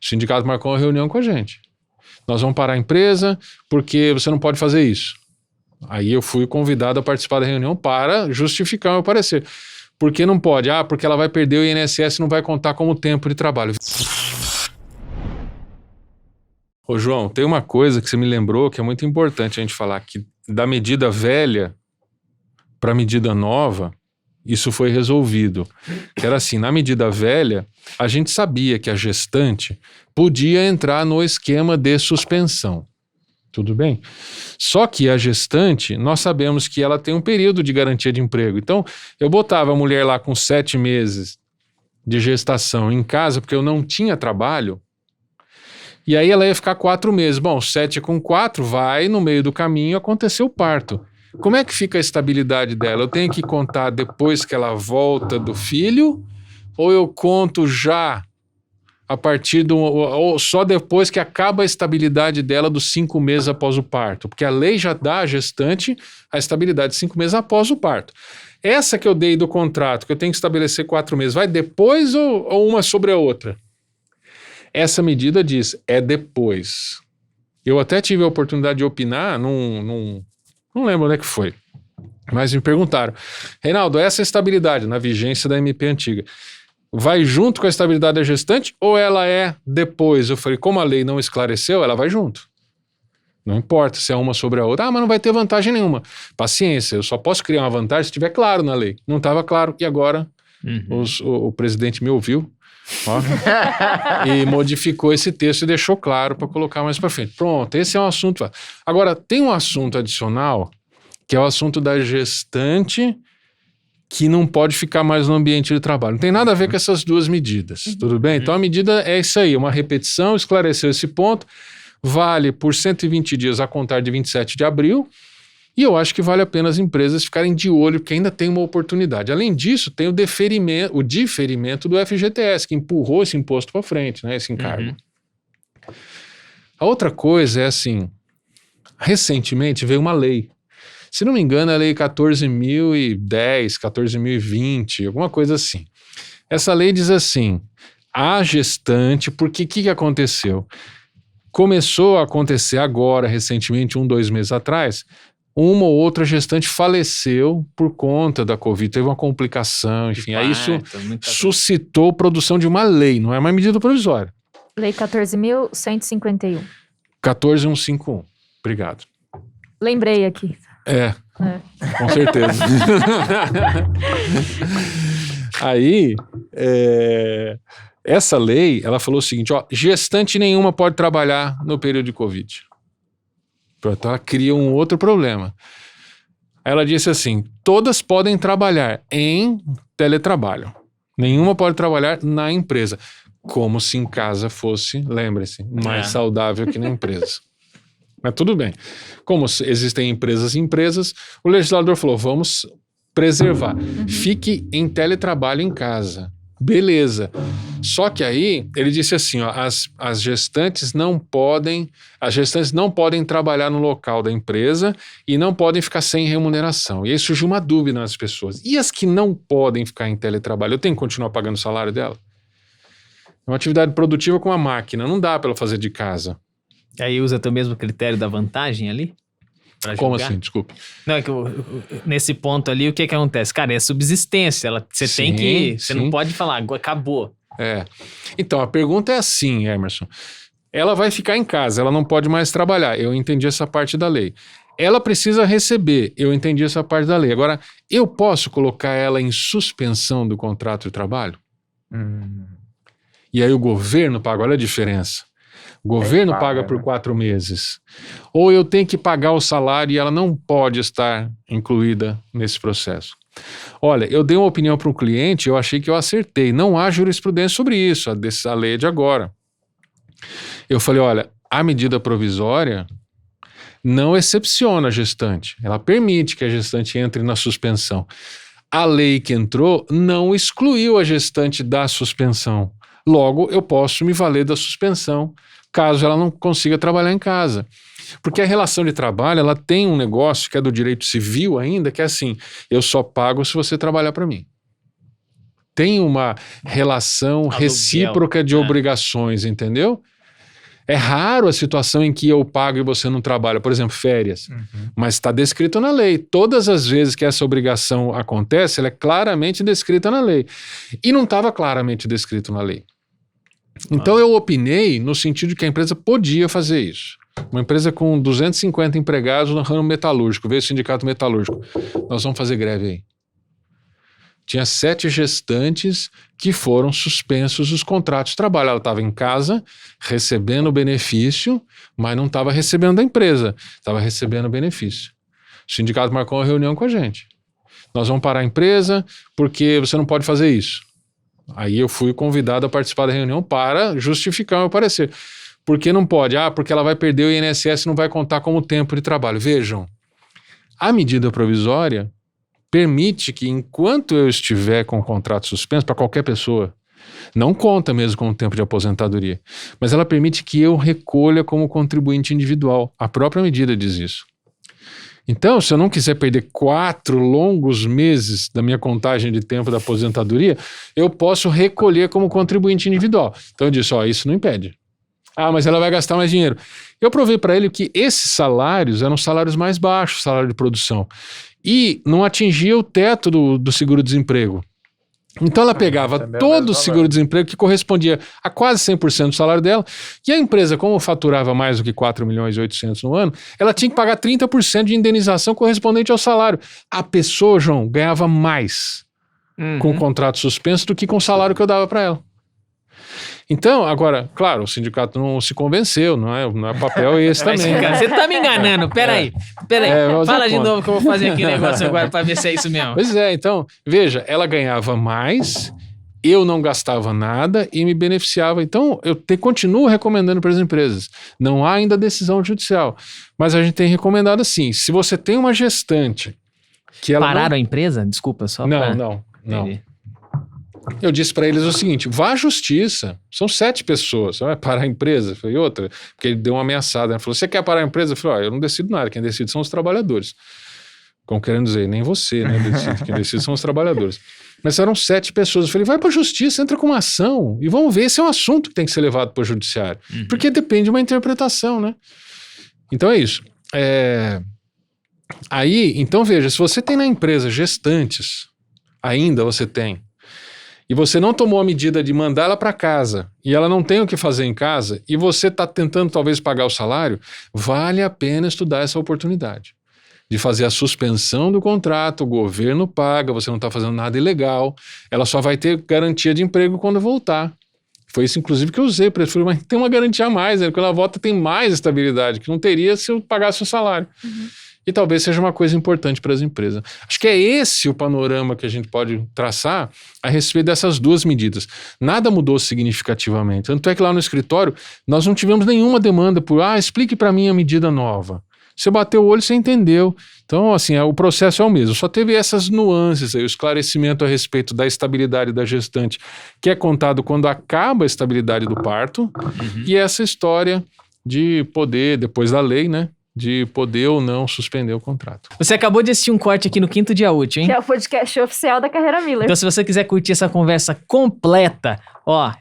O sindicato marcou uma reunião com a gente. Nós vamos parar a empresa porque você não pode fazer isso. Aí eu fui convidado a participar da reunião para justificar o meu parecer. Por que não pode? Porque ela vai perder o INSS e não vai contar como tempo de trabalho. Ô João, tem uma coisa que você me lembrou que é muito importante a gente falar, que da medida velha para a medida nova, isso foi resolvido. Que era assim, na medida velha, a gente sabia que a gestante podia entrar no esquema de suspensão. Tudo bem? Só que a gestante, nós sabemos que ela tem um período de garantia de emprego. Então, eu botava a mulher lá com 7 meses de gestação em casa, porque eu não tinha trabalho, e aí ela ia ficar 4 meses. Bom, 7 com 4, vai, no meio do caminho, acontecer o parto. Como é que fica a estabilidade dela? Eu tenho que contar depois que ela volta do filho, ou eu conto já a partir ou só depois que acaba a estabilidade dela dos 5 meses após o parto? Porque a lei já dá à gestante a estabilidade de 5 meses após o parto. Essa que eu dei do contrato, que eu tenho que estabelecer 4 meses, vai depois ou uma sobre a outra? Essa medida diz, é depois. Eu até tive a oportunidade de opinar não lembro onde é que foi, mas me perguntaram, Reinaldo, essa estabilidade na vigência da MP antiga, vai junto com a estabilidade da gestante ou ela é depois? Eu falei, como a lei não esclareceu, ela vai junto. Não importa se é uma sobre a outra. Mas não vai ter vantagem nenhuma. Paciência, eu só posso criar uma vantagem se estiver claro na lei. Não estava claro e agora o presidente me ouviu, ó, e modificou esse texto e deixou claro para colocar mais para frente. Pronto, esse é um assunto. Agora, tem um assunto adicional, que é o assunto da gestante que não pode ficar mais no ambiente de trabalho. Não tem nada a ver com essas duas medidas, tudo bem? Então a medida é isso aí, uma repetição, esclareceu esse ponto, vale por 120 dias a contar de 27 de abril, e eu acho que vale a pena as empresas ficarem de olho, porque ainda tem uma oportunidade. Além disso, tem o diferimento do FGTS, que empurrou esse imposto para frente, né, esse encargo. A outra coisa é assim, recentemente veio uma lei, se não me engano, é a lei 14.010, 14.020, alguma coisa assim. Essa lei diz assim, a gestante, porque o que aconteceu? Começou a acontecer agora, recentemente, 2 meses atrás, uma ou outra gestante faleceu por conta da Covid, teve uma complicação, enfim, aí isso suscitou produção de uma lei, não é uma medida provisória. Lei 14.151. 14.151, obrigado. Lembrei aqui. Com certeza. Aí, essa lei, ela falou o seguinte, ó, gestante nenhuma pode trabalhar no período de Covid. Pronto, ela cria um outro problema. Ela disse assim, todas podem trabalhar em teletrabalho. Nenhuma pode trabalhar na empresa. Como se em casa fosse, lembre-se, mais saudável que na empresa. Mas tudo bem. Como existem empresas e empresas, o legislador falou, vamos preservar. Fique em teletrabalho em casa. Beleza. Só que aí, ele disse assim, ó, as gestantes não podem trabalhar no local da empresa e não podem ficar sem remuneração. E aí surgiu uma dúvida nas pessoas. E as que não podem ficar em teletrabalho? Eu tenho que continuar pagando o salário dela? É uma atividade produtiva com a máquina, não dá para ela fazer de casa. Aí usa até o mesmo critério da vantagem ali? Como assim? Desculpe. Não, é que nesse ponto ali, o que acontece? Cara, é subsistência. Você tem que... Você não pode falar, acabou. Então, a pergunta é assim, Emerson. Ela vai ficar em casa, ela não pode mais trabalhar. Eu entendi essa parte da lei. Ela precisa receber. Eu entendi essa parte da lei. Agora, eu posso colocar ela em suspensão do contrato de trabalho? E aí o governo paga, olha a diferença. O governo paga por 4 meses. Ou eu tenho que pagar o salário e ela não pode estar incluída nesse processo. Olha, eu dei uma opinião para um cliente, eu achei que eu acertei. Não há jurisprudência sobre isso, a lei é de agora. Eu falei, olha, a medida provisória não excepciona a gestante. Ela permite que a gestante entre na suspensão. A lei que entrou não excluiu a gestante da suspensão. Logo, eu posso me valer da suspensão caso ela não consiga trabalhar em casa. Porque a relação de trabalho, ela tem um negócio que é do direito civil ainda, que é assim, eu só pago se você trabalhar para mim. tem uma relação Aluguel, recíproca de obrigações, entendeu? É raro a situação em que eu pago e você não trabalha, por exemplo, férias, mas está descrito na lei. Todas as vezes que essa obrigação acontece, ela é claramente descrita na lei. E não estava claramente descrito na lei. Então eu opinei no sentido de que a empresa podia fazer isso. Uma empresa com 250 empregados no ramo metalúrgico, veio o sindicato metalúrgico. Nós vamos fazer greve aí. Tinha 7 gestantes que foram suspensos os contratos de trabalho. Ela estava em casa, recebendo o benefício, mas não estava recebendo da empresa, estava recebendo o benefício. O sindicato marcou uma reunião com a gente. Nós vamos parar a empresa porque você não pode fazer isso. Aí eu fui convidado a participar da reunião para justificar o meu parecer. Por que não pode? Porque ela vai perder o INSS e não vai contar como tempo de trabalho. Vejam, a medida provisória permite que, enquanto eu estiver com o contrato suspenso, para qualquer pessoa, não conta mesmo com o tempo de aposentadoria, mas ela permite que eu recolha como contribuinte individual. A própria medida diz isso. Então, se eu não quiser perder 4 longos meses da minha contagem de tempo da aposentadoria, eu posso recolher como contribuinte individual. Então eu disse, isso não impede. Mas ela vai gastar mais dinheiro. Eu provei para ele que esses salários eram salários mais baixos, salário de produção, e não atingia o teto do seguro-desemprego. Então ela pegava todo o seguro-desemprego, que correspondia a quase 100% do salário dela, e a empresa, como faturava mais do que 4.800.000 no ano, ela tinha que pagar 30% de indenização correspondente ao salário. A pessoa, João, ganhava mais com o contrato suspenso do que com o salário que eu dava para ela. Então, agora, claro, o sindicato não se convenceu, não é papel esse também. Você tá me enganando, peraí. Fala de novo que eu vou fazer aqui negócio agora pra ver se é isso mesmo. Pois é, então, veja, ela ganhava mais, eu não gastava nada e me beneficiava. Então, eu continuo recomendando para as empresas. Não há ainda decisão judicial, mas a gente tem recomendado assim, se você tem uma gestante que ela Pararam a empresa? Desculpa, só pra... Não. Eu disse para eles o seguinte, vá à justiça, são 7 pessoas, você vai parar a empresa? Eu falei, outra, porque ele deu uma ameaçada, ele falou, você quer parar a empresa? Eu falei, eu não decido nada, quem decide são os trabalhadores. Como querendo dizer, nem você, né, decide, quem decide são os trabalhadores. Mas eram 7 pessoas, eu falei, vai para a justiça, entra com uma ação e vamos ver, esse é um assunto que tem que ser levado para o judiciário, porque depende de uma interpretação, né? Então é isso. Aí, então veja, se você tem na empresa gestantes, ainda você tem, e você não tomou a medida de mandar ela para casa, e ela não tem o que fazer em casa, e você está tentando talvez pagar o salário, vale a pena estudar essa oportunidade de fazer a suspensão do contrato, o governo paga, você não está fazendo nada ilegal, ela só vai ter garantia de emprego quando voltar. Foi isso, inclusive, que eu usei para ele. Falei, mas tem uma garantia a mais, né? Quando ela volta tem mais estabilidade, que não teria se eu pagasse o salário. E talvez seja uma coisa importante para as empresas. Acho que é esse o panorama que a gente pode traçar a respeito dessas 2 medidas. Nada mudou significativamente. Tanto é que lá no escritório nós não tivemos nenhuma demanda por, explique para mim a medida nova. Você bateu o olho, você entendeu. Então, assim, o processo é o mesmo. Só teve essas nuances aí, o esclarecimento a respeito da estabilidade da gestante, que é contado quando acaba a estabilidade do parto, e essa história de poder, depois da lei, né? De poder ou não suspender o contrato. Você acabou de assistir um corte aqui no 5º Dia Útil, hein? Que é o podcast oficial da Carreira Miller. Então, se você quiser curtir essa conversa completa,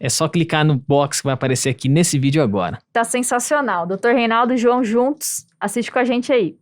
é só clicar no box que vai aparecer aqui nesse vídeo agora. Tá sensacional. Dr. Reinaldo e João juntos. Assiste com a gente aí.